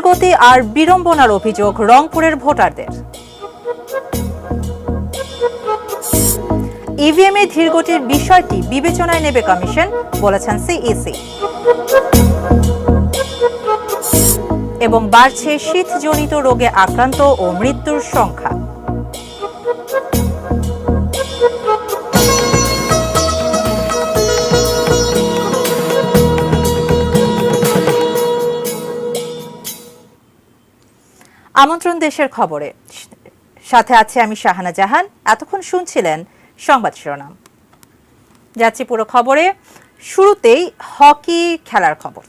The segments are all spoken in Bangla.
ধীরগতি আর বিড়ম্বনার অভিযোগ রংপুরের ভোটারদের। ইভিএম এ ধীরগতির বিষয়টি বিবেচনায় নেবে কমিশন, বলেছেন সিইসি। এবং বাড়ছে শীতজনিত রোগে আক্রান্ত ও মৃত্যুর সংখ্যা। আমন্ত্রণ দেশের খবরে, সাথে আছে আমি শাহানা জাহান। এতক্ষণ শুনছিলেন সংবাদ শিরোনাম। যাচ্ছি পুরো খবরে। শুরুতেই হকি খেলার খবর।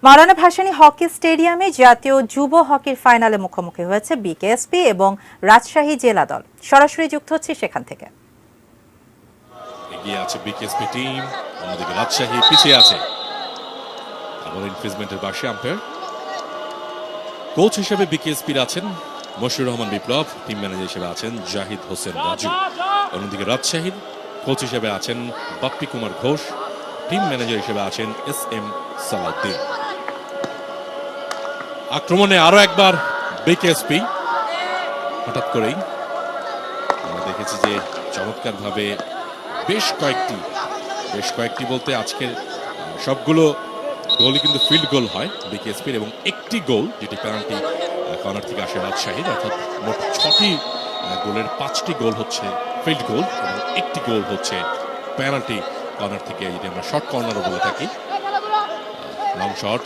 মাওলানা ভাসানী হকি স্টেডিয়ামে জাতীয় যুব হকির ফাইনালে মুখোমুখি হয়েছে বিকেএসপি এবং রাজশাহী জেলা দল। সরাসরি যুক্ত হচ্ছে সেখান থেকে। এগিয়ে আছে বিকেএসপি টিম, অন্যদিকে রাজশাহী পিছিয়ে আছে। আবার ইনফ্রিজমেন্টের বাসে আম্পায়ার। কোচ হিসেবে বিকেএসপির আছেন মশিউর রহমান বিপ্লব, টিম ম্যানেজার হিসেবে আছেন জাহিদ হোসেন রাজু। অন্যদিকে রাজশাহীর কোচ হিসেবে আছেন বাপ্পি কুমার ঘোষ, টিম ম্যানেজার হিসেবে আছেন এস.এম. সালাউদ্দিন। আক্রমণে আরো একবার বিকেএসপি। হঠাৎ করেই আমরা দেখেছি যে চমৎকারভাবে বেশ কয়েকটি বলতে আজকের সবগুলো গোলই কিন্তু ফিল্ড গোল হয় বিকেএসপির, এবং একটি গোল যেটি পেনাল্টি কর্নার থেকে আসে রাজশাহীর, অর্থাৎ মোট 6টি গোলের 5টি গোল হচ্ছে ফিল্ড গোল এবং একটি গোল হচ্ছে পেনাল্টি কর্নার থেকে, যেটি আমরা শর্ট কর্নারও বলে থাকি। লং শট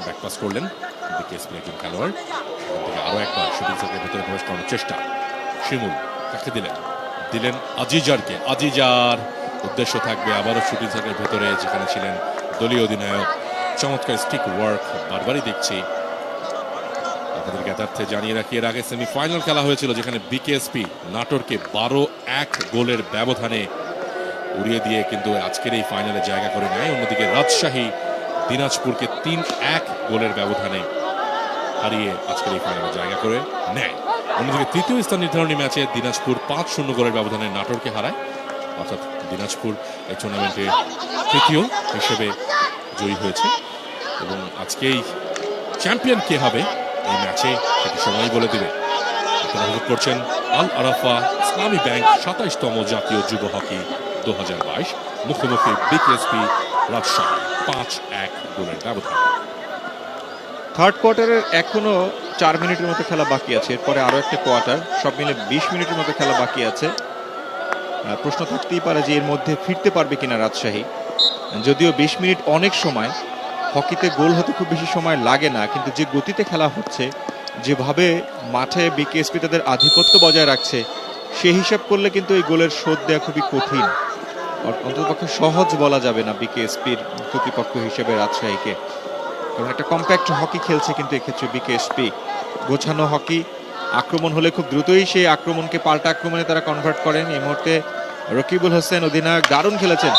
ব্যাকপাস করলেন বিকেএসপির একজন খেলোয়াড়, থেকে আরো একবার শুটিং সার্কেলের ভেতরে প্রবেশ করানোর চেষ্টা। শিমুল কাকে দিলেন আজিজারকে। আজিজার উদ্দেশ্য থাকবে আবারও শুটিং সার্কেলের ভেতরে, যেখানে ছিলেন দলীয় অধিনায়ক। চমৎকার স্টিক ওয়ার্ক বারবারই দেখছি। আপনাদের জ্ঞাতার্থে জানিয়ে রাখি, এর আগে সেমিফাইনাল খেলা হয়েছিল যেখানে বিকেএসপি নাটোরকে 12-1 গোলের ব্যবধানে উড়িয়ে দিয়ে কিন্তু আজকের এই ফাইনালে জায়গা করে নেয়। অন্যদিকে রাজশাহী দিনাজপুরকে 3-1 গোলের ব্যবধানে হারিয়ে আজকের এই ফাইনালে জায়গা করে নেয়। অন্যদিকে তৃতীয় স্থান নির্ধারণী ম্যাচে দিনাজপুর 5-0 গোলের ব্যবধানে নাটোরকে হারায়, অর্থাৎ দিনাজপুর এই টুর্নামেন্টে তৃতীয় হিসেবে জয়ী হয়েছে। এবং আজকেই চ্যাম্পিয়ন কে হবে এই ম্যাচে সেটি সময়ই বলে দিবে। আপনারা উপভোগ করছেন আল আরাফা ইসলামী ব্যাংক 27তম জাতীয় যুব হকি 2022, মুখোমুখি বিকেএসপি রাজশাহী 5-1 গোলের ব্যবধান। থার্ড কোয়ার্টারের এখনো 4 মিনিটের মতো খেলা বাকি আছে, এরপরে আরো একটা কোয়ার্টার, সব মিলে 20 মিনিটের মতো খেলা বাকি আছে। প্রশ্ন থাকতেই পারে যে এর মধ্যে ফিরতে পারবে কিনা রাজশাহী। যদিও 20 মিনিট অনেক সময়, হকিতে গোল হতে খুব বেশি সময় লাগে না, কিন্তু যে গতিতে খেলা হচ্ছে, যেভাবে মাঠে বিকেএসপি তাদের আধিপত্য বজায় রাখছে, সেই হিসাব করলে কিন্তু এই গোলের শোধ দেওয়া খুবই কঠিন। অন্ততপক্ষে সহজ বলা যাবে না বিকেএসপির প্রতিপক্ষ হিসেবে রাজশাহীকে, কারণ একটা কম্প্যাক্ট হকি খেলছে কিন্তু এক্ষেত্রে বিকেএসপি। গোছানো হকি, আক্রমণ হলে খুব দ্রুতই সেই আক্রমণকে পাল্টা আক্রমণে তারা কনভার্ট করেন। এই মুহূর্তে রকিবুল হোসেন অধিনায়ক দারুণ খেলেছেন,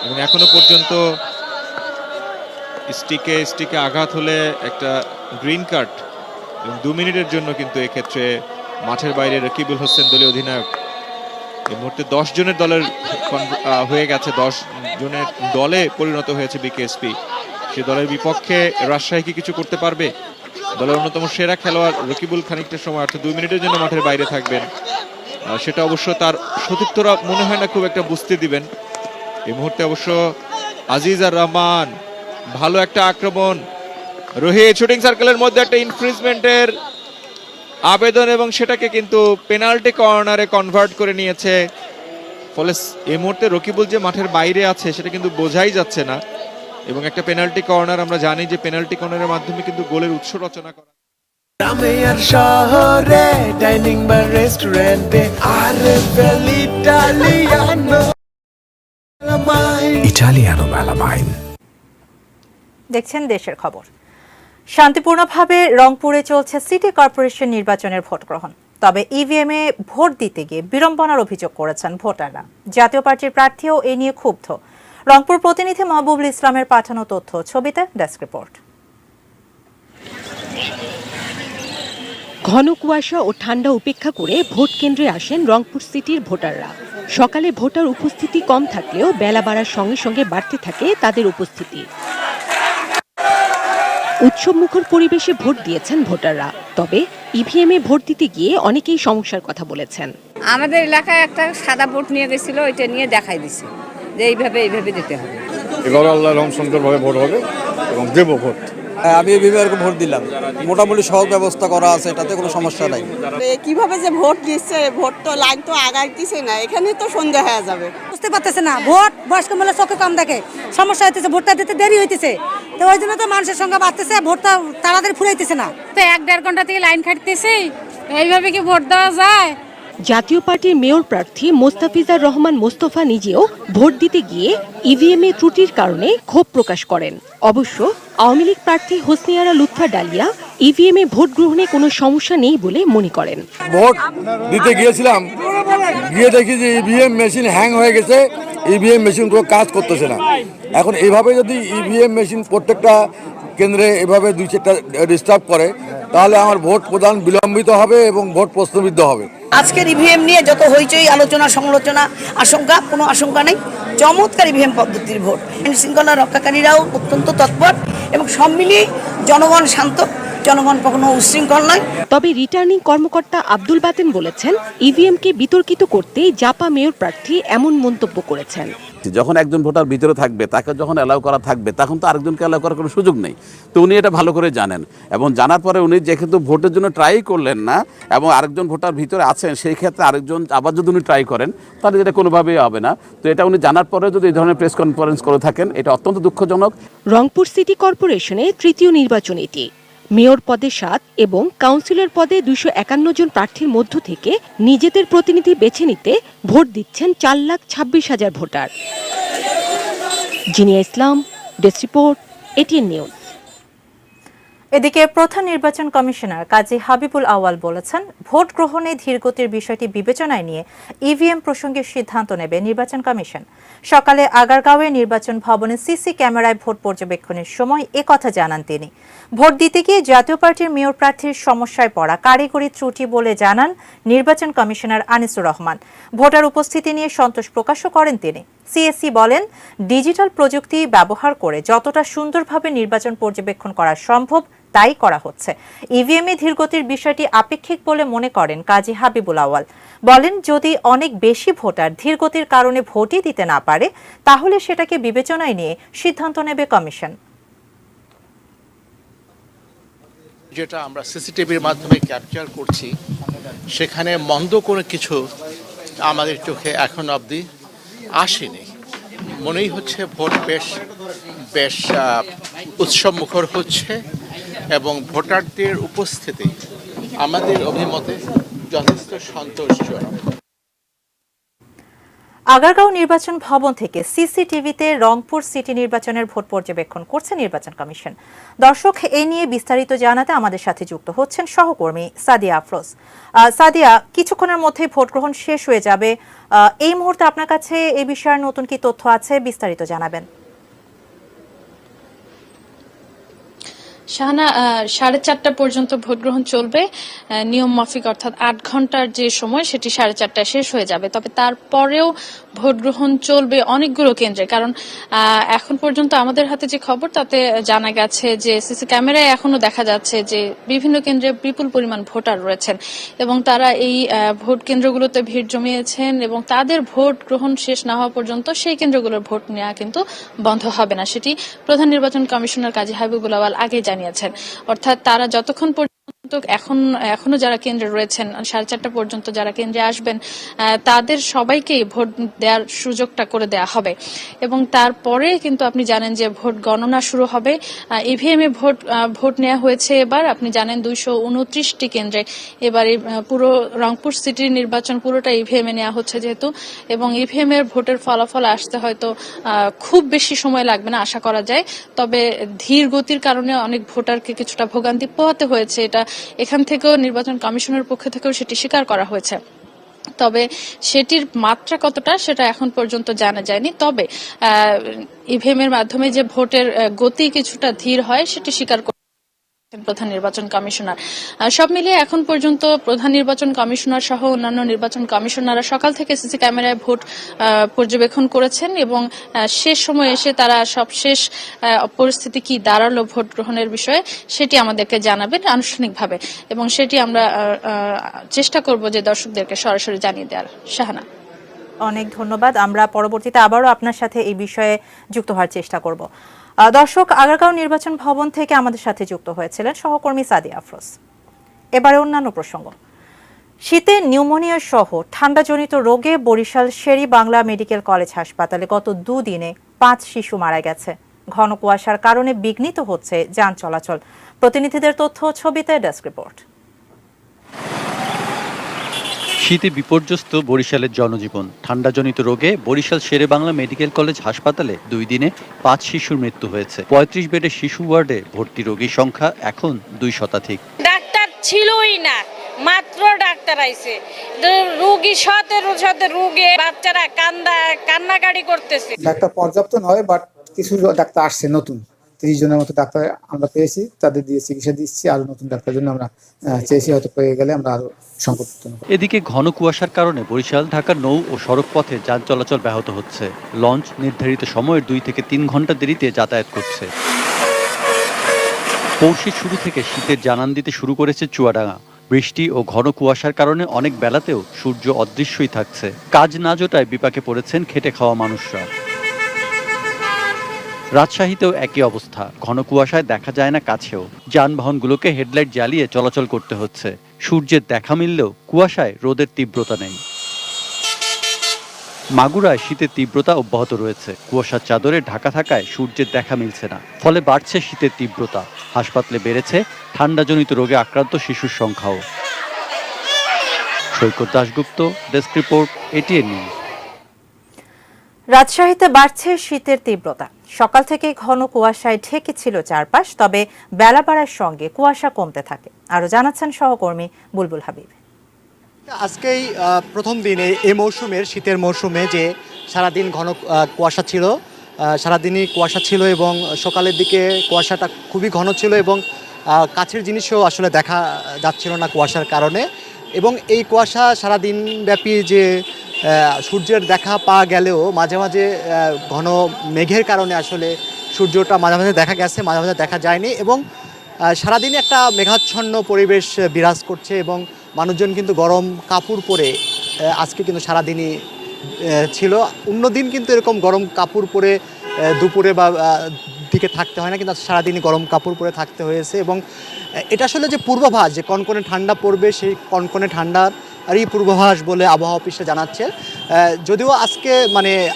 এবং এখনো পর্যন্ত স্টিকে আঘাত হলে একটা গ্রিন কার্ড, এবং 2 মিনিটের জন্য কিন্তু এক্ষেত্রে মাঠের বাইরে রকিবুল হোসেন দলীয় অধিনায়ক। এই মুহূর্তে 10 জনের দলের হয়ে গেছে, 10 জনের দলে পরিণত হয়েছে বিকেএসপি। সে দলের বিপক্ষে রাজশাহী কি কিছু করতে পারবে? দলের অন্যতম সেরা খেলোয়াড় রকিবুল খানিকটা সময়, অর্থাৎ 2 মিনিটের জন্য মাঠের বাইরে থাকবেন, সেটা অবশ্য তার সতীর্থরা মনে হয় না খুব একটা বুঝতে দিবেন। এই মুহূর্তে অবশ্য আজিজার রহমান, ভালো একটা আক্রমণ, রোহিত শুটিং সার্কেলের মধ্যে একটা ইনফ্রিজমেন্টের আবেদন, এবং সেটাকে কিন্তু পেনাল্টি কর্নারে কনভার্ট করে নিয়েছে। ফলে এই মুহূর্তে রকিবুল যে মাঠের বাইরে আছে সেটা কিন্তু বোঝাই যাচ্ছে না, এবং একটা পেনাল্টি কর্নার, আমরা জানি যে পেনাল্টি কর্নারের মাধ্যমে কিন্তু গোলের উৎস রচনা করা। গ্রামে আর শহরে, ডাইনিং বা রেস্টুরেন্টে, আরএফএল ইটালিয়ানো মেলামাইন। দেখছেন দেশের খবর। শান্তিপূর্ণভাবে রংপুরে চলছে সিটি কর্পোরেশন নির্বাচনের ভোট গ্রহণ। তবে ইভিএম এ ভোট দিতে গিয়ে বিড়ম্বনার অভিযোগ করেছেন ভোটাররা। জাতীয় পার্টির প্রার্থীও এ নিয়ে ক্ষুব্ধ। রংপুর প্রতিনিধি মাহবুবুল ইসলামের পাঠানো তথ্য ছবিতে ডেস্ক রিপোর্ট। ঘন কুয়াশা ও ঠান্ডা উপেক্ষা করে ভোট কেন্দ্রে আসেন রংপুর সিটির ভোটাররা। সকালে ভোটার উপস্থিতি কম থাকলেও বেলা বাড়ার সঙ্গে সঙ্গে বাড়তে থাকে তাদের উপস্থিতি। উৎসবমুখর পরিবেশে ভোট দিয়েছেন ভোটাররা। তবে ইভিএমে ভোট দিতে গিয়ে অনেকেই সমস্যার কথা বলেছেন। আমাদের এলাকায় একটা সাদা ভোট নিয়ে গেছিল, ওইটা নিয়ে দেখাই দিছে যে এইভাবে দিতে হবে। এবার আল্লাহ রহম সুন্দরভাবে ভোট হবে এবং দেবো ভোট। আমি এইভাবে ভোট দিলাম, মোটামুটি সহজ ব্যবস্থা করা আছে, এটাতে কোনো সমস্যা নাই। কিভাবে যে ভোট দিচ্ছে, ভোট তো লাইন তো আগাইতেছে না, এখানে তো সন্ধ্যা হয়ে যাবে। বুঝতে পারতেছে না, ভোট বয়স্ক মহিলা চোখে কম দেখে, সমস্যা হইতেছে, ভোটটা দিতে দেরি হইতেছে, তো ওই জন্য তো মানুষের সংখ্যা বাড়তেছে, ভোটটা তাড়াতাড়ি ফুরাইতেছে না। তো 1-1.5 ঘন্টা থেকে লাইন কাটতেছি, এইভাবে কি ভোট দেওয়া যায়? জাতীয় পার্টির মেয়র প্রার্থী মোস্তাফিজার রহমান মোস্তফা নিজেও ভোট দিতে গিয়ে ইভিএমে ত্রুটির কারণে ক্ষোভ প্রকাশ করেন। অবশ্য আওয়ামী লীগ প্রার্থী হোসনে আরা লুৎফা ডালিয়া ইভিএমে ভোট গ্রহণে কোনো সমস্যা নেই বলে মনে করেন। ভোট দিতে গিয়েছিলাম, গিয়ে দেখি যে ইভিএম মেশিন হ্যাং হয়ে গেছে, ইভিএম মেশিন কোনো কাজ করতেছে না। এখন এইভাবে যদি ইভিএম মেশিন প্রত্যেকটা কেন্দ্রে এভাবে 2-4টা ডিস্টার্ব করে, তাহলে আমার ভোট প্রদান বিলম্বিত হবে এবং ভোট প্রশ্নবিদ্ধ হবে। আজকের ইভিএম নিয়ে যত হইচই, আলোচনা, সমালোচনা, আশঙ্কা, কোনো আশঙ্কা নেই। চমৎকার ইভিএম পদ্ধতির ভোট। আইন শৃঙ্খলা রক্ষাকারীরাও অত্যন্ত তৎপর এবং সব মিলিয়ে জনগণ শান্ত, জনগণ কখনো উচ্ছৃঙ্খল নয়। তবে রিটার্নিং কর্মকর্তা আব্দুল বাতেন বলেছেন, ইভিএমকে বিতর্কিত করতে জাপা মেয়র প্রার্থী এমন মন্তব্য করেছেন। যখন একজন ভোটার ভিতরে থাকবে, তাকে যখন অ্যালাউ করা থাকবে, তখন তো আরেকজনকে অ্যালাউ করার কোনো সুযোগ নেই। তো উনি এটা ভালো করে জানেন, এবং জানার পরে উনি যেহেতু ভোটের জন্য ট্রাই করলেন না এবং আরেকজন ভোটার ভিতরে আছেন, সেই ক্ষেত্রে আরেকজন আবার যদি উনি ট্রাই করেন, তাহলে এটা কোনোভাবেই হবে না। তো এটা উনি জানার পরে যদি এই ধরনের প্রেস কনফারেন্স করে থাকেন, এটা অত্যন্ত দুঃখজনক। রংপুর সিটি কর্পোরেশনে তৃতীয় নির্বাচন এটি। মেয়র পদে 7 এবং কাউন্সিলর পদে 251 জন প্রার্থীর মধ্য থেকে নিজেদের প্রতিনিধি বেছে নিতে ভোট দিচ্ছেন 4,26,000 ভোটার। জিনিয়া ইসলাম, ডেস্ক রিপোর্ট, এটিএন নিউজ। এদিকে প্রধান নির্বাচন কমিশনার কাজী হাবিবুল আওয়াল বলেছেন, ভোট গ্রহণে ধীরগতির বিষয়টি বিবেচনায় নিয়ে ইভিএম প্রসঙ্গে সিদ্ধান্ত নেবে নির্বাচন কমিশন। সকালে আগারগাঁওয়ে নির্বাচন ভবনে সিসি ক্যামেরায় ভোট পর্যবেক্ষণের সময় একথা জানান তিনি। ভোট দিতে গিয়ে জাতীয় পার্টির মেয়র প্রার্থীর সমস্যায় পড়া কারিগরি ত্রুটি বলে জানান নির্বাচন কমিশনার আনিসুর রহমান। ভোটার উপস্থিতি নিয়ে সন্তোষ প্রকাশও করেন তিনি। সিএসসি বলেন, ডিজিটাল প্রযুক্তি ব্যবহার করে যতটা সুন্দরভাবে নির্বাচন পর্যবেক্ষণ করা সম্ভব তাই করা হচ্ছে। ইভিএমে ধীরগতির বিষয়টি আপেক্ষিক বলে মনে করেন কাজী হাবিবুল আওয়াল। বলেন, যদি অনেক বেশি ভোটার ধীরগতির কারণে ভোটই দিতে না পারে, তাহলে সেটাকে বিবেচনায় নিয়ে সিদ্ধান্ত নেবে কমিশন। যেটা আমরা সিসিটিভির মাধ্যমে ক্যাপচার করছি, সেখানে মন্দ কোনো কিছু আমাদের চোখে এখন অবধি আসেনি। মনেই হচ্ছে ভোট বেশ উৎসব মুখর হচ্ছে এবং ভোটারদের উপস্থিতি আমাদের অভিমতে যথেষ্ট সন্তোষজনক। আগারগাঁও নির্বাচন ভবন থেকে সিসিটিভিতে রংপুর সিটি নির্বাচনের ভোট পর্যবেক্ষণ করছে নির্বাচন কমিশন। দর্শক, এই নিয়ে বিস্তারিত জানাতে আমাদের সাথে যুক্ত হচ্ছেন সহকর্মী সাদিয়া আফরোজ। সাদিয়া, কিছুক্ষণের মধ্যেই ভোট গ্রহণ শেষ হয়ে যাবে। এই মুহূর্তে আপনার কাছে এই বিষয়ে নতুন কি তথ্য আছে, বিস্তারিত জানাবেন। শাহানা, 4:30 পর্যন্ত ভোট গ্রহণ চলবে নিয়ম মাফিক, অর্থাৎ 8 ঘন্টার যে সময় সেটি 4:30 শেষ হয়ে যাবে। তবে তারপরেও ভোট গ্রহণ চলবে অনেকগুলো কেন্দ্রে, কারণ এখন পর্যন্ত আমাদের হাতে যে খবর তাতে জানা গেছে যে সিসি ক্যামেরায় এখনো দেখা যাচ্ছে যে বিভিন্ন কেন্দ্রে বিপুল পরিমাণ ভোটার রয়েছেন এবং তারা এই ভোট কেন্দ্রগুলোতে ভিড় জমিয়েছেন এবং তাদের ভোট গ্রহণ শেষ না হওয়া পর্যন্ত সেই কেন্দ্রগুলোর ভোট নেওয়া কিন্তু বন্ধ হবে না। সেটি প্রধান নির্বাচন কমিশনার কাজী হাবিবুল আওয়াল আগে জানিয়েছেন। অর্থাৎ তারা যতক্ষণ পর্যন্ত এখনো যারা কেন্দ্রে রয়েছেন, 4:30 পর্যন্ত যারা কেন্দ্রে আসবেন, তাদের সবাইকেই ভোট দেওয়ার সুযোগটা করে দেওয়া হবে এবং তারপরে কিন্তু আপনি জানেন যে ভোট গণনা শুরু হবে। ইভিএম এ ভোট নেওয়া হয়েছে এবার, আপনি জানেন 229টি কেন্দ্রে এবার পুরো রংপুর সিটির নির্বাচন পুরোটা ইভিএম এ নেওয়া হচ্ছে যেহেতু, এবং ইভিএম এর ভোটের ফলাফল আসতে হয়তো খুব বেশি সময় লাগবে না আশা করা যায়। তবে ধীর গতির কারণে অনেক ভোটারকে কিছুটা ভোগান্তি পোহাতে হয়েছে, এটা এখান থেকেও নির্বাচন কমিশনের পক্ষ থেকেও সেটি স্বীকার করা হয়েছে। তবে সেটির মাত্রা কতটা সেটা এখন পর্যন্ত জানা যায়নি। তবে ইভিএম এর মাধ্যমে যে ভোটের গতি কিছুটা ধীর হয় সেটি স্বীকার প্রধান নির্বাচন কমিশনার। সব মিলিয়ে এখন পর্যন্ত প্রধান নির্বাচন কমিশনার সহ অন্যান্য নির্বাচন কমিশনাররা সকাল থেকে সিসি ক্যামেরায় ভোট পর্যবেক্ষণ করেছেন এবং শেষ সময় এসে তারা সবশেষ পরিস্থিতি কি দাঁড়ালো ভোট গ্রহণের বিষয়ে সেটি আমাদেরকে জানাবেন আনুষ্ঠানিকভাবে এবং সেটি আমরা চেষ্টা করব যে দর্শকদেরকে সরাসরি জানিয়ে দেওয়ার। শাহানা, অনেক ধন্যবাদ। আমরা পরবর্তীতে আবারও আপনার সাথে এই বিষয়ে যুক্ত হওয়ার চেষ্টা করব। দর্শক, আগারগাঁও নির্বাচন ভবন থেকে আমাদের সাথে যুক্ত হয়েছিলেন সহকর্মী সাদিয়া আফরোজ। এবারে অন্যান্য প্রসঙ্গ। শীতে নিউমোনিয়া সহ ঠান্ডাজনিত রোগে বরিশাল শেরি বাংলা মেডিকেল কলেজ হাসপাতালে গত দুদিনে 5 শিশু মারা গেছে। ঘন কুয়াশার কারণে বিঘ্নিত হচ্ছে যান চলাচল। প্রতিনিধিদের তথ্য ছবিতে ডেস্ক রিপোর্ট। শীতে বিপর্যস্ত বরিশালের জনজীবন। ঠান্ডাজনিত রোগে বরিশাল শেরে বাংলা মেডিকেল কলেজ হাসপাতালে 2 দিনে 5 শিশুর মৃত্যু হয়েছে। 35 বেডের শিশু ওয়ার্ডে ভর্তি রোগীর সংখ্যা এখন 2 শতাধিক। ডাক্তার ছিলই না, মাত্র ডাক্তার আইছে, রোগী সাথে রোগে বাচ্চারা কান্নাকাটি করতেছে। ডাক্তার পর্যাপ্ত নয়, বাট কিছু ডাক্তার আসছে নতুন, 30 জনের মতো ডাক্তার আমরা পেয়েছি, তাদের দিয়ে চিকিৎসা দিচ্ছি। আরো নতুন ডাক্তার জন্য আমরা চেয়েছি, হয়তো পেয়ে গেলে আমরা আরো সংকট। এদিকে ঘন কুয়াশার কারণে বরিশাল ঢাকা নৌ ও সড়ক পথে যান চলাচল ব্যাহত হচ্ছে। লঞ্চ নির্ধারিত সময়ের 2 থেকে 3 ঘন্টা দেরিতে যাতায়াত করছে। পৌষের শুরু থেকে শীতের জানান দিতে শুরু করেছে চুয়াডাঙ্গা। বৃষ্টি ও ঘন কুয়াশার কারণে অনেক বেলাতেও সূর্য অদৃশ্যই থাকছে। কাজ না জোটায় বিপাকে পড়েছেন খেটে খাওয়া মানুষরা। রাজশাহীতেও একই অবস্থা। ঘন কুয়াশায় দেখা যায় না কাছেও। যানবাহনগুলোকে হেডলাইট জ্বালিয়ে চলাচল করতে হচ্ছে। সূর্যের দেখা মিললেও কুয়াশায় রোদের তীব্রতা নেই। মাগুরায় শীতের তীব্রতা অব্যাহত রয়েছে। কুয়াশার চাদরে ঢাকা থাকায় সূর্যের দেখা মিলছে না, ফলে বাড়ছে শীতের তীব্রতা। হাসপাতালে বেড়েছে ঠান্ডাজনিত রোগে আক্রান্ত শিশুর সংখ্যাও। Saikat Dasgupta, desk report, ATN news. রাজশাহীতে বাড়ছে শীতের তীব্রতা। সকাল থেকে ঘন কুয়াশায় ঢেকে ছিল চারপাশ, তবে বেলা বাড়ার সঙ্গে কুয়াশা কমতে থাকে। আরো জানাচ্ছেন সহকর্মী বুলবুল হাবিব। আজকেই প্রথম দিনে এই মৌসুমের শীতের মৌসুমে যে সারাদিন ঘন কুয়াশা ছিল, সারাদিনই কুয়াশা ছিল এবং সকালের দিকে কুয়াশাটা খুবই ঘন ছিল এবং কাছের জিনিসও আসলে দেখা যাচ্ছিল না কুয়াশার কারণে। এবং এই কুয়াশা সারাদিন ব্যাপী যে সূর্যের দেখা পাওয়া গেলেও মাঝে মাঝে ঘন মেঘের কারণে আসলে সূর্যটা মাঝে মাঝে দেখা গেছে, মাঝে মাঝে দেখা যায়নি এবং সারাদিনই একটা মেঘাচ্ছন্ন পরিবেশ বিরাজ করছে এবং মানুষজন কিন্তু গরম কাপড় পরে আজকে কিন্তু সারাদিনই ছিল। অন্যদিন কিন্তু এরকম গরম কাপড় পরে দুপুরে বা দিকে থাকতে হয় না, কিন্তু সারাদিনই গরম কাপড় পরে থাকতে হয়েছে। এবং এটা আসলে যে পূর্বাভাস যে কনকনে ঠান্ডা পড়বে, সেই কনকনে ঠান্ডার আরই পূর্বাভাস বলে আবহাওয়া অফিসে জানাচ্ছে। যদিও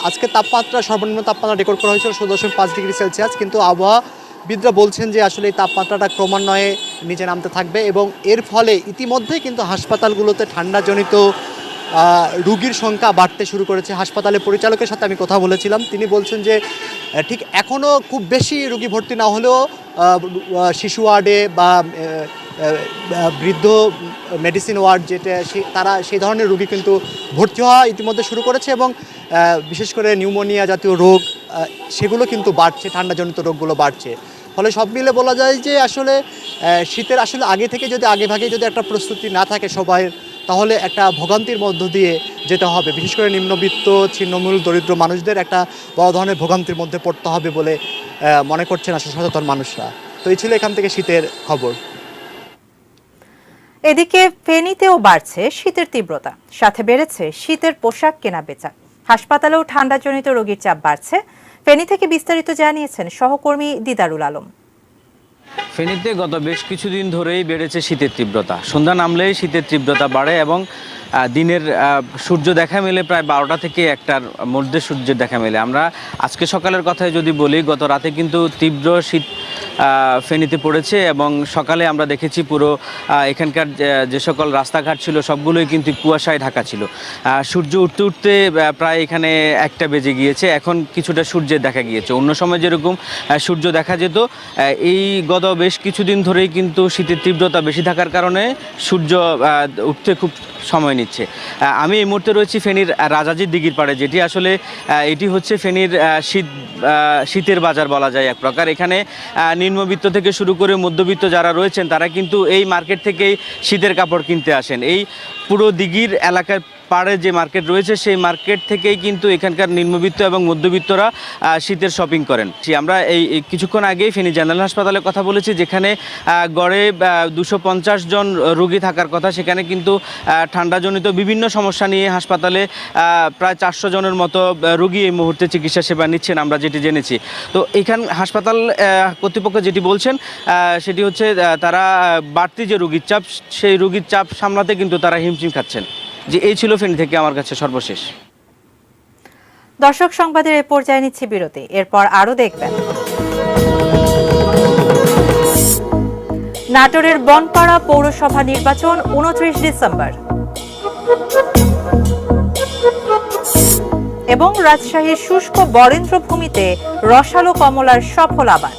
আজকে তাপমাত্রা সর্বনিম্ন তাপমাত্রা রেকর্ড করা হয়েছিল 16.5 ডিগ্রি সেলসিয়াস, কিন্তু আবহাওয়াবিদরা বলছেন যে আসলে এই তাপমাত্রাটা ক্রমান্বয়ে নিচে নামতে থাকবে এবং এর ফলে ইতিমধ্যেই কিন্তু হাসপাতালগুলোতে ঠান্ডাজনিত রোগীর সংখ্যা বাড়তে শুরু করেছে। হাসপাতালের পরিচালকের সাথে আমি কথা বলেছিলাম, তিনি বলছেন যে ঠিক এখনও খুব বেশি রোগী ভর্তি না হলেও শিশু ওয়ার্ডে বা বৃদ্ধ মেডিসিন ওয়ার্ড যেটা তারা সেই ধরনের রোগী কিন্তু ভর্তি হওয়া ইতিমধ্যে শুরু করেছে এবং বিশেষ করে নিউমোনিয়া জাতীয় রোগ সেগুলো কিন্তু বাড়ছে, ঠান্ডাজনিত রোগগুলো বাড়ছে। ফলে সব মিলে বলা যায় যে আসলে শীতের আসলে আগে থেকে যদি আগেভাগে যদি একটা প্রস্তুতি না থাকে সবাই, তাহলে একটা ভোগান্তির মধ্য দিয়ে যেতে হবে। বিশেষ করে নিম্নবিত্ত ছিন্নমূল দরিদ্র মানুষদের একটা বড় ধরনের ভোগান্তির মধ্যে পড়তে হবে বলে মনে করছেন আসলে সচেতন মানুষরা। তো এই ছিল এখান থেকে শীতের খবর। এদিকে ফেনীতেও বাড়ছে শীতের তীব্রতা, সাথে বেড়েছে শীতের পোশাক কেনা বেচা। হাসপাতালেও ঠান্ডাজনিত রোগীর চাপ বাড়ছে। ফেনী থেকে বিস্তারিত জানিয়েছেন সহকর্মী দিদারুল আলম। ফেনীতে গত বেশ কিছুদিন ধরেই বেড়েছে শীতের তীব্রতা। সন্ধ্যা নামলেই শীতের তীব্রতা বাড়ে এবং দিনের সূর্য দেখা মেলে প্রায় 12টা থেকে 1টার মধ্যে সূর্যের দেখা মেলে। আমরা আজকে সকালের কথায় যদি বলি, গত রাতে কিন্তু তীব্র শীত ফেনীতে পড়েছে এবং সকালে আমরা দেখেছি পুরো এখানকার যে সকল রাস্তাঘাট ছিল সবগুলোই কিন্তু কুয়াশায় ঢাকা ছিল। সূর্য উঠতে উঠতে প্রায় এখানে 1টা বেজে গিয়েছে, এখন কিছুটা সূর্যের দেখা গিয়েছে। অন্য সময় যেরকম সূর্য দেখা যেত, এই গত গত বেশ কিছুদিন ধরেই কিন্তু শীতের তীব্রতা বেশি থাকার কারণে সূর্য উঠতে খুব সময় নিচ্ছে। আমি এই মুহূর্তে রয়েছি ফেনীর রাজাজির দিঘির পাড়ে, যেটি আসলে এটি হচ্ছে ফেনীর শীতের বাজার বলা যায় এক প্রকার। এখানে নিম্নবিত্ত থেকে শুরু করে মধ্যবিত্ত যারা রয়েছেন তারা কিন্তু এই মার্কেট থেকেই শীতের কাপড় কিনতে আসেন। এই পুরো দিঘির এলাকার পাড়ে যে মার্কেট রয়েছে সেই মার্কেট থেকেই কিন্তু এখানকার নিম্নবিত্ত এবং মধ্যবিত্তরা শীতের শপিং করেন। আমরা এই কিছুক্ষণ আগেই ফেনী জেনারেল হাসপাতালে কথা বলেছি, যেখানে গড়ে 250 জন রোগী থাকার কথা। সেখানে কিন্তু ঠান্ডাজনিত বিভিন্ন সমস্যা নিয়ে হাসপাতালে প্রায় 400 জনের মতো রোগী এই মুহূর্তে চিকিৎসা সেবা নিচ্ছেন, আমরা যেটি জেনেছি। তো এখান হাসপাতাল কর্তৃপক্ষ যেটি বলছেন সেটি হচ্ছে তারা বাড়তি যে রোগীর চাপ, সেই রোগীর চাপ সামলাতে কিন্তু তারা হিমশিম খাচ্ছেন। যে এই ছিল ফেনী থেকে আমার কাছে সর্বশেষ। দর্শক, সংবাদের এ পর্যায়ে নিচ্ছি বিরতি, এরপর আরো দেখবেন। নাটোরের বনপাড়া পৌরসভা নির্বাচন 29 ডিসেম্বর এবং রাজশাহীর শুষ্ক বরেন্দ্রভূমিতে রসালো কমলার সফল আবাদ।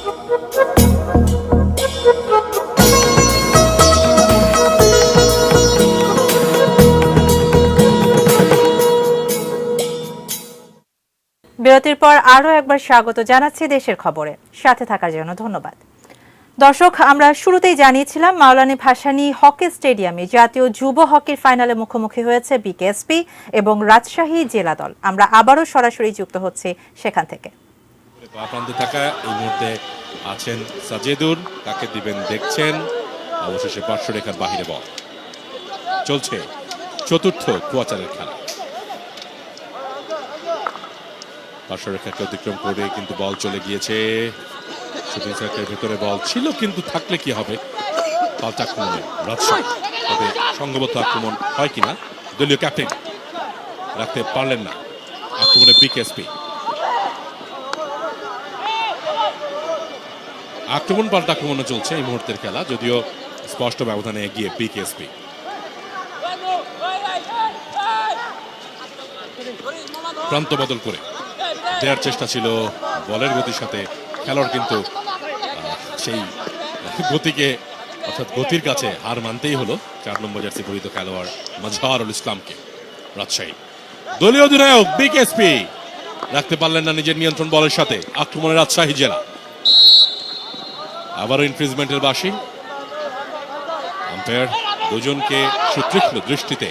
বিরতির পর আরো একবার স্বাগত জানাচ্ছি দেশের খবরে। সাথে থাকার জন্য ধন্যবাদ। দর্শক, আমরা শুরুতেই জানিয়েছিলাম মাওলানা ভাসানী হকি স্টেডিয়ামে জাতীয় যুব হকির ফাইনালে মুখোমুখি হয়েছে বিকেএসপি এবং রাজশাহী জেলা দল। আমরা আবারও সরাসরি যুক্ত হচ্ছি সেখান থেকে। প্রান্তে থাকা এই মুহূর্তে আছেন সাজেদুর, কাকে দিবেন দেখছেন। অবশেষে পার্শ্বরেখার বাহিরে বল চলছে চতুর্থ কোয়ার্টারের খেলা। পার্শ্বরেখাকে অতিক্রম করে কিন্তু বল চলে গিয়েছে শুটিং সার্কেলের ভেতরে। বল ছিল কিন্তু থাকলে কি হবে, পাল্টা আক্রমণে রাজশাহী। তবে সংঘবদ্ধ আক্রমণ হয় কিনা, দলীয় ক্যাপ্টেন রাখতে পারলেন না আক্রমণে বিকেএসপি। আক্রমণ পাল্টা আক্রমণে চলছে এই মুহূর্তের খেলা, যদিও স্পষ্ট ব্যবধানে এগিয়ে বিকেএসপি। প্রান্ত বদল করে দেওয়ার চেষ্টা ছিল বলের গতির সাথে, খেলোয়াড় কিন্তু সেই গতিকে অর্থাৎ গতির কাছে হার মানতেই হলো 4 নম্বর জার্সি পরিহিত খেলোয়াড় মাজহারুল ইসলামকে। রাজশাহী দলীয় অধিনায়ক বিকেএসপি রাখতে পারলেন না নিজের নিয়ন্ত্রণ বলের সাথে। আক্রমণে রাজশাহী জেলা, আবারও ইনফ্রিজমেন্টের বাসী। আম্পায়ার দুজনকে সুতীক্ষ্ণ দৃষ্টিতে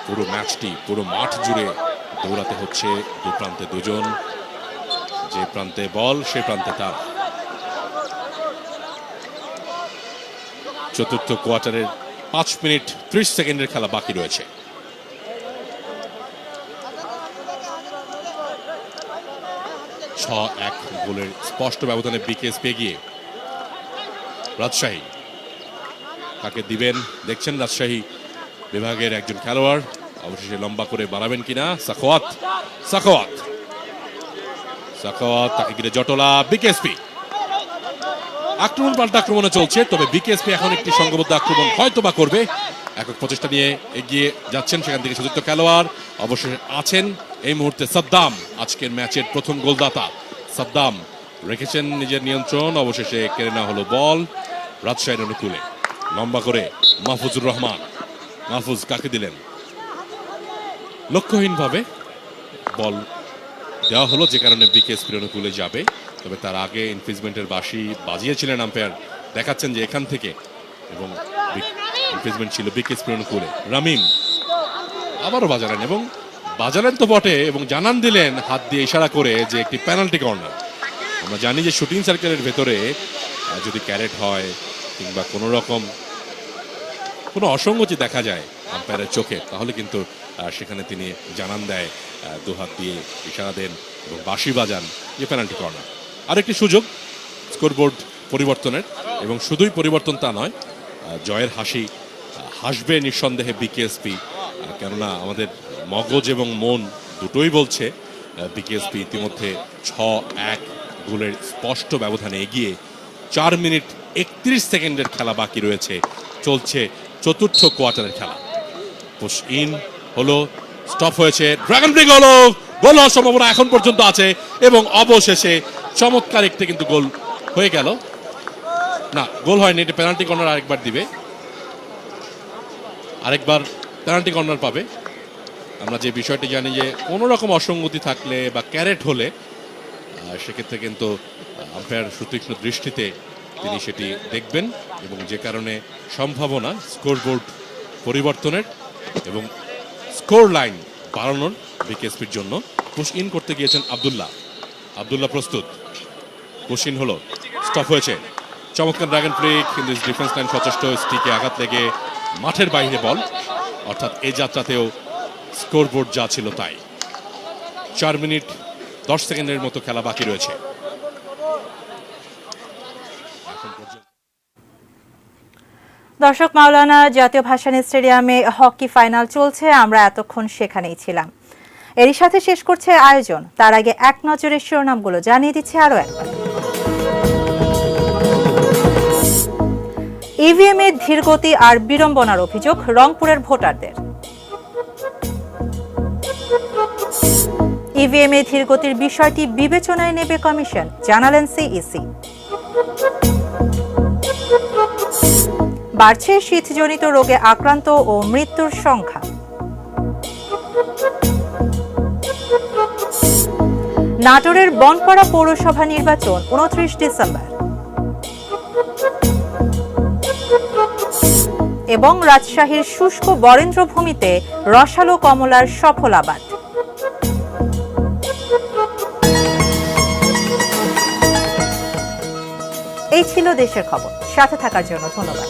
পুরো ম্যাচটি, পুরো মাঠ জুড়ে দৌড়াতে হচ্ছে। দু প্রান্তে দুজন, যে প্রান্তে বল সে প্রান্তে তার। চতুর্থ কোয়ার্টারের 5 মিনিট 30 সেকেন্ডের খেলা বাকি রয়েছে। এক গোলের স্পষ্ট ব্যবধানে বিকেএসপি এগিয়ে। রাজশাহী তাকে দিবেন দেখছেন রাজশাহী বিভাগের একজন খেলোয়াড়, অবশেষে লম্বা করে বাড়াবেন কিনা সাখাওয়াত। সাখাওয়াত সাখাওয়াত তাকে ঘিরে জটলা। বিকেএসপি আক্রমণ পাল্টা আক্রমণে চলছে, তবে বিকেএসপি এখন একটি সংঘবদ্ধ আক্রমণ হয়তো বা করবে। একক প্রচেষ্টা নিয়ে এগিয়ে যাচ্ছেন সেখান থেকে সুযুক্ত খেলোয়াড়, অবশেষে আছেন এই মুহূর্তে সাদ্দাম, আজকের ম্যাচের প্রথম গোলদাতা। সাদ্দাম রেখেছেন নিজের নিয়ন্ত্রণ, অবশেষে কেড়ে নেওয়া হলো বল রাজশাহীর অনুকূলে। লম্বা করে মাহফুজুর রহমান, মাহফুজ কাকে দিলেন, লক্ষ্যহীনভাবে বল দেওয়া হলো, যে কারণে বিকেএসপির অনুকূলে যাবে। তবে তার আগে ইনফ্রিজমেন্টের বাঁশি বাজিয়েছিলেন আম্পায়ার, দেখাচ্ছেন যে এখান থেকে, এবং ইনফ্রিজমেন্ট ছিল বিকেএসপির অনুকূলে। রামিম আবারও বাজালেন, এবং বাজালেন তো বটে, এবং জানান দিলেন হাত দিয়ে ইশারা করে যে একটি পেনাল্টি কর্নার। আমরা জানি যে শুটিং সার্কেলের ভেতরে যদি ক্যারেট হয় কিংবা কোনো রকম কোনো অসঙ্গতি দেখা যায় আম্পায়ারের চোখে, তাহলে কিন্তু সেখানে তিনি জানান দেয়, দুহাত দিয়ে ইশারা দেন এবং বাঁশি বাজান যে পেনাল্টি কর্নার। আরেকটি সুযোগ স্কোরবোর্ড পরিবর্তনের, এবং শুধুই পরিবর্তন তা নয়, জয়ের হাসি হাসবে নিঃসন্দেহে বিকেএসপি, কেননা আমাদের মগজ এবং মন দুটোই বলছে বিকেএসপি ইতিমধ্যে 6-1 গোলের স্পষ্ট ব্যবধানে এগিয়ে। 4 মিনিট 31 সেকেন্ডের খেলা বাকি রয়েছে, চলছে চতুর্থ কোয়ার্টারের খেলা। পুশ ইন হলো, স্টপ হয়েছে, ড্রাগন ব্রেক হলো, গোল হওয়ার সম্ভাবনা এখন পর্যন্ত আছে, এবং অবশেষে চমৎকার একটি কিন্তু গোল হয়ে গেল। না, গোল হয়নি, এটা পেনাল্টি কর্নার আরেকবার দিবে, আরেকবার পেনাল্টি কর্নার পাবে। আমরা যে বিষয়টি জানি যে কোনো রকম অসঙ্গতি থাকলে বা ক্যারেট হলে সেক্ষেত্রে কিন্তু আম্পায়ার সুতীক্ষ্ণ দৃষ্টিতে তিনি সেটি দেখবেন এবং যে কারণে সম্ভাবনা স্কোরবোর্ড পরিবর্তনের এবং স্কোর লাইন বাড়ানোর বিকেএসপির জন্য। পুশ ইন করতে গিয়েছেন আব্দুল্লাহ প্রস্তুত, পুশ ইন হলো, স্টপ হয়েছে, চমৎকার ড্রাগন ফ্লিক, কিন্তু ডিফেন্স লাইন সচেষ্ট, স্টিকে আঘাত লেগে মাঠের বাইরে বল, অর্থাৎ এই যাত্রাতেও স্কোরবোর্ড যা ছিল তাই। 4 মিনিট 10 সেকেন্ডের মতো খেলা বাকি রয়েছে। দর্শক, মাওলানা জাতীয় ভাসানী স্টেডিয়ামে হকি ফাইনাল চলছে, আমরা এতক্ষণ সেখানেই ছিলাম। এরই সাথে শেষ করছে আয়োজন। তার আগে এক নজরে শিরোনামগুলো জানিয়ে দিচ্ছি আরো একবার। ইভিএম এর ধীরগতি আর বিড়ম্বনার অভিযোগ রংপুরের ভোটারদের। ইভিএম এর ধীরগতির বিষয়টি বিবেচনায় নেবে কমিশন, জানালেন সিইসি। বাড়ছে শীতজনিত রোগে আক্রান্ত ও মৃত্যুর সংখ্যা। নাটোরের বনপাড়া পৌরসভা নির্বাচন 29 ডিসেম্বর। এবং রাজশাহীর শুষ্ক বরেন্দ্রভূমিতে রসালো কমলার সফল আবাদ। এই ছিল দেশের খবর। সাথে থাকার জন্য ধন্যবাদ।